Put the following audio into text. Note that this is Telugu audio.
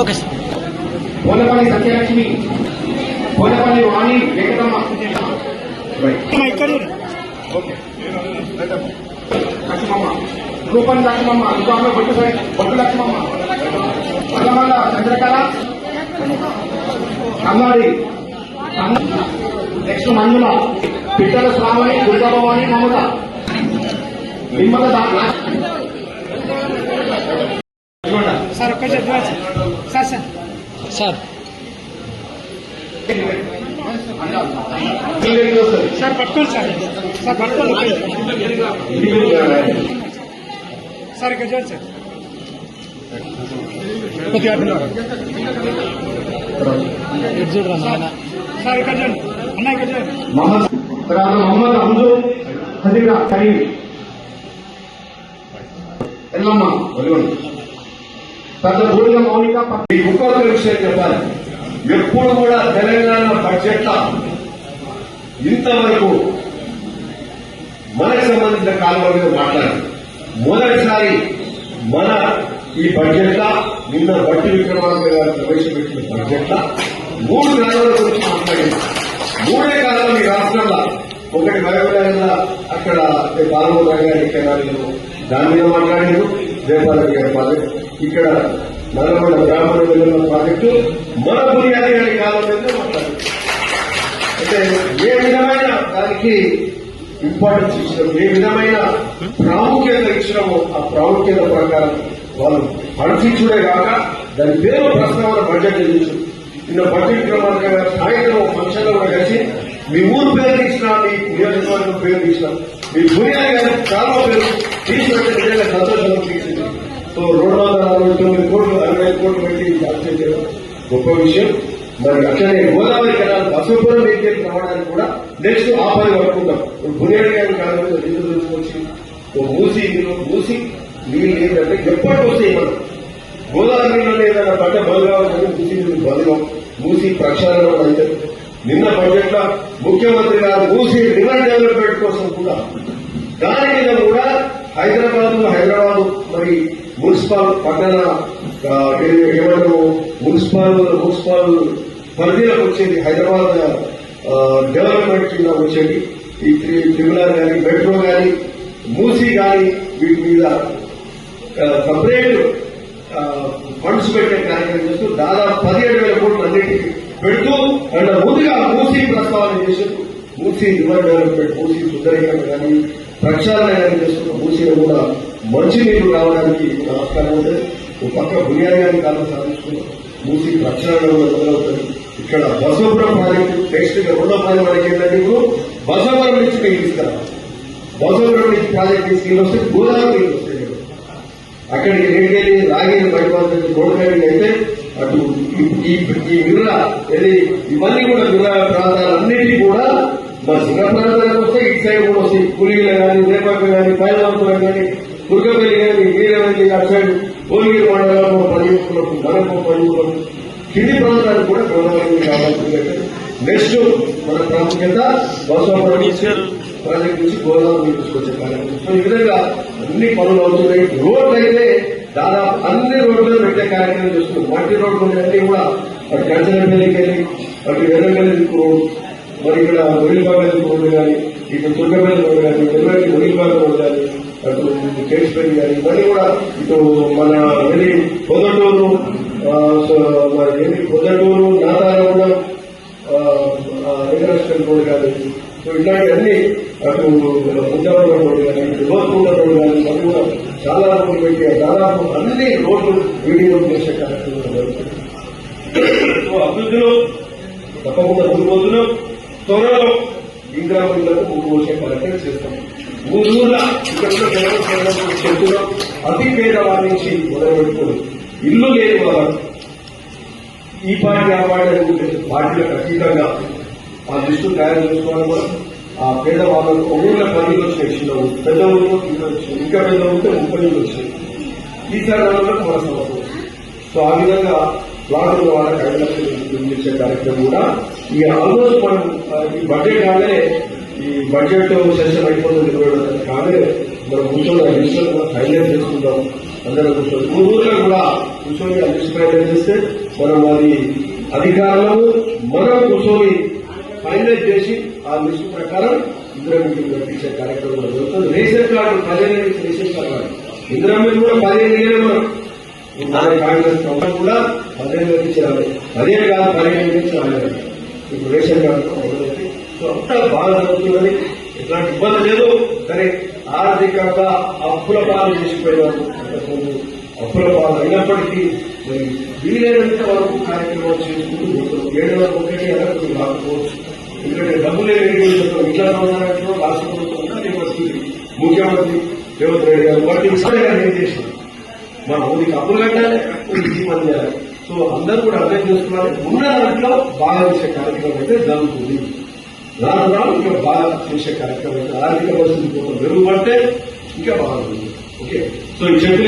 Okay sir. పోలపల్లి సత్యలక్ష్మి, పోలపల్లి వాణి వెంకటమ్మ, లక్ష్మమ్మ, రూపన్ లక్ష్మమ్మ, ఇంకా బొట్టు లక్ష్మమ్మ, పల్లమల్ల చంద్రకళ, కన్నాడి, నెక్స్ట్ మంజుల, పిట్టల శ్రావణి, దుర్గాభవాని, మమత, నిమ్మల సార్ ఒక్క సార్ సార్ సార్ సార్ పట్టుకోండి సార్. సార్ పట్టుకోండి సార్. ఇక్కడ చూడండి సార్. కొద్దిగా చూడరా సార్. ఇక్కడ చూడండి అన్న. ఇక్కడ చూడండి. మహమ్మద్ అంజు హజీరా కరీం, ఎల్లమ్మ పెద్ద బూడిద మౌనిక. ఇంకొక విషయం చెప్పాలి, ఎప్పుడు కూడా తెలంగాణ బడ్జెట్ ఇంతవరకు మనకు సంబంధించిన కాలువ మీద మాట్లాడారు. మొదటిసారి మన ఈ బడ్జెట్ నిన్న బట్టి విక్రమార్క గారు ప్రవేశపెట్టిన బడ్జెట్ 3 కాలువల గురించి మాట్లాడింది. 3 కాలువలు ఈ రాష్ట్రంలో, ఒకటి వరవల అక్కడ కాలువ గారి కెనాలీలు దాని మీద మాట్లాడారు. జయపాలరెడ్డి గారి ప్రాజెక్టు, ఇక్కడ నల్లగొండ బ్రాహ్మణ వెలుగుల ప్రాజెక్టు మన బునియాది గారి కాలం మీద మాట్లాడారు. అంటే ఏ విధమైన దానికి ఇంపార్టెన్స్ ఇచ్చినాం, ఏ విధమైన ప్రాముఖ్యత ఇచ్చినామో ఆ ప్రాముఖ్యత ప్రకారం వాళ్ళు పరిశీలించుడే కాక దాని పేరు ప్రస్తావన బడ్జెట్ చేయించు. నిన్న బడ్జెట్ క్రమాంక సాయంత్రం ఫంక్షన్ లో కూడా కలిసి మీ ఊరు పేరు ఇచ్చిన, మీ నియోజకవర్గం పేరు ఇచ్చిన, మీ బునియాది గారి కాలం పేరు తీసుకుంటే నిజంగా సంతోషంగా తీసింది. సో 269 కోట్లు 65 కోట్లు పెట్టి సాధ్యం చేయడం గొప్ప విషయం. మరి అట్లనే గోదావరి కెనాల్ బసవపురం నీటికి రావడానికి కూడా నెక్స్ట్ ఆ పని పట్టుకుంటాం. బునియాడి గారి కాలం మీద నీళ్లు తీసుకొచ్చి మూసి నీళ్ళు ఏంటంటే ఎప్పటికి వస్తాయి. మనం గోదావరి నీళ్ళు ఏదైనా పంట బదులు కావాలని మూసి నీళ్ళు బదులు మూసి ప్రక్షాళన అయితే నిన్న బడ్జెట్ లో ముఖ్యమంత్రి గారు మూసి రివర్ డెవలప్మెంట్ కోసం కూడా దాని మీద కూడా హైదరాబాద్ మరి మున్సిపల్ పట్టణ ఏమంటారు మున్సిపల్ పరిధిలోకి వచ్చేది, హైదరాబాద్ డెవలప్మెంట్ కింద వచ్చేది ఈ ట్రిబ్యునల్ కానీ మెట్రో కానీ మూసీ కానీ వీటి మీద సపరేట్ ఫండ్స్ పెట్టే కార్యక్రమం చేస్తూ దాదాపు 17,000 కోట్లు అన్నింటికి పెడుతూ అండ్ ముందుగా మూసీ ప్రస్తావన చేస్తూ మూసీ రివర్ డెవలప్మెంట్, మూసీ సుందరీకరణ కానీ ప్రక్షాళన కానీ చేస్తున్న మూసీలో కూడా మంచి నీళ్లు రావడానికి ఆస్కారం ఉంటుంది. ఒక పక్క బునియాది గారి కాలం సాధించుకుని మూసీ ప్రక్షాళన కూడా మొదలవుతుంది. ఇక్కడ బసవపురం ప్రాజెక్టు నెక్స్ట్ 2వ పని మనకి ఏంటంటే ఇప్పుడు బసవపురం నుంచి నీళ్ళు తీసుకురావాలి. బసవపురం నుంచి ప్రాజెక్ట్ తీసుకెళ్ళి వస్తే గోదావరి నీళ్ళు వస్తాయి. అక్కడికి నీళ్ళి రాగిన బయటపడుతుంది. రోడ్డు అయితే అటు ఈ మిర్ర ఇవన్నీ కూడా మిర్ర ప్రాంతాలన్నిటికీ కూడా మా సింగ ప్రాంతాలకు వస్తే ఇటు సైడ్ కూడా వస్తాయి. పులిగిల కానీ, రేపాక కానీ, పైలవంతులు కానీ, దుర్గపల్లి కానీ, వీరవల్లి అటు సైడ్ భువనగిరి మండలంలో 10 ఊర్లకు, మనకు 10 ఊర్లకు, కింది ప్రాంతానికి కూడా గోదావరి కావాల్సింది. నెక్స్ట్ మన ప్రాముఖ్యత బసవపురం ప్రాజెక్ట్ నుంచి గోదావరి తీసుకొచ్చే కార్యక్రమం. సో ఈ విధంగా అన్ని పనులు అవుతున్నాయి. రోడ్లు అయితే దాదాపు అన్ని రోడ్లు పెట్టే కార్యక్రమం చేస్తున్నాం. మట్టి రోడ్లు అన్ని కూడా అటు కంచనపల్లికి వెళ్ళి అటు ఎర్రగల్లి రోడ్, మరి ఇక్కడ ఒడిలిబాగ రోడ్డు కానీ, ఇటు దుర్గపల్లి రోడ్డు కానీ, ఎర్రగల్లి ఒడిలిబాగ రోడ్డు కానీ, అటు కేసుపల్లి కానీ, ఇవన్నీ కూడా ఇటు మన వెళ్ళి పొదటూరు నాతారగూడెం వెంకటేశ్వర రోడ్డు కానీ, సో ఇట్లాంటివన్నీ అటు ముద్దాపురం రోడ్డు కానీ, ఇటు లోతుకుంట రోడ్డు కానీ, అది కూడా చాలా రోడ్లు పెట్టి దాదాపు అన్ని రోడ్లు వీడియో చేసే కార్యక్రమం జరుగుతుంది. సో అభివృద్ధిలో తప్పకుండా ముందుపోతున్నాం. త్వరలో ఇంద్రామణులకు ముందు వచ్చే కార్యక్రమం చేస్తాం. 3 ఊర్ల ఇక్కడ చెప్తున్నాం. అతి పేదవారి నుంచి మొదలుపెట్టుకుని ఇల్లు లేని వాళ్ళకు ఈ పార్టీ ఆ పార్టీ పార్టీలకు అతీతంగా ఆ లిస్టు తయారు చేసుకోవడం వల్ల ఆ పేదవాళ్ళకు ఊళ్ళ 10 వచ్చినాయి. చిన్న ఊరు, పెద్ద ఊళ్ళో వచ్చినాయి, ఇంకా పెద్ద ఊరితో 30 వచ్చినాయి. ఈసారి వాళ్ళకు మన సమస్య. సో ఆ విధంగా ప్లాట్లు వాళ్ళకి 5 లక్షలు ఇచ్చే కార్యక్రమం కూడా ఈ ఆల్మోస్ట్ మనం ఈ బడ్జెట్ కాగానే ఈ బడ్జెట్ సెషన్ అయిపోతుంది. కానీ మనం కూర్చొని ఆ లిస్టులు కూడా ఫైనలైజ్ చేసుకుంటాం. అందరం కూర్చొని ఊర్లో కూడా కూర్చొని ఆ లిస్ట్ ఫైనలైజ్ చేస్తే మనం అది అధికారులను మనం కూర్చొని ఫైనలైజ్ చేసి ఆ లిస్టు ప్రకారం ఇందిరామిల్లు కట్టించే కార్యక్రమం జరుగుతుంది. రేషన్ కార్డు 15 రేషన్ కార్డు ఇందిరామిల్లు కూడా 15 మనం కాంగ్రెస్ ప్రభుత్వం కూడా 15 ఇచ్చారు. 15 కాదు 15 నుంచి రాలేదు. ఇప్పుడు రేషన్ కార్డు మొదలైతే సో అంతా బాగా జరుగుతున్నది. ఎట్లాంటి ఇబ్బంది లేదు. కానీ ఆర్థికంగా అప్పుల పాలు చేసిపోయినారు. అంతకుముందు అప్పుల పాలు అయినప్పటికీ మరి వీలైనంత వరకు కార్యక్రమాలు చేసుకుంటూ 7 వరకు ఒకటి అరకు రాకపోవచ్చు. ఎందుకంటే డబ్బులు ఇట్లా సంవత్సరాలు రాష్ట్ర ప్రభుత్వం వస్తుంది. ముఖ్యమంత్రి రేవంత్ రెడ్డి గారు వాటి ఏం చేసినారు. మన ఊరికి అప్పులు కట్టాలి, పని చేయాలి. సో అందరూ కూడా అర్థం చేసుకోవాలి. ఉన్న దాంట్లో బాగా చేసే కార్యక్రమం అయితే జరుగుతుంది. రాను ఇంకా బాగా చేసే కార్యక్రమం అయితే ఆర్థిక పరిస్థితి మెరుగుపడితే ఇంకా బాగుంటుంది. ఓకే, సో ఈ చెప్పిన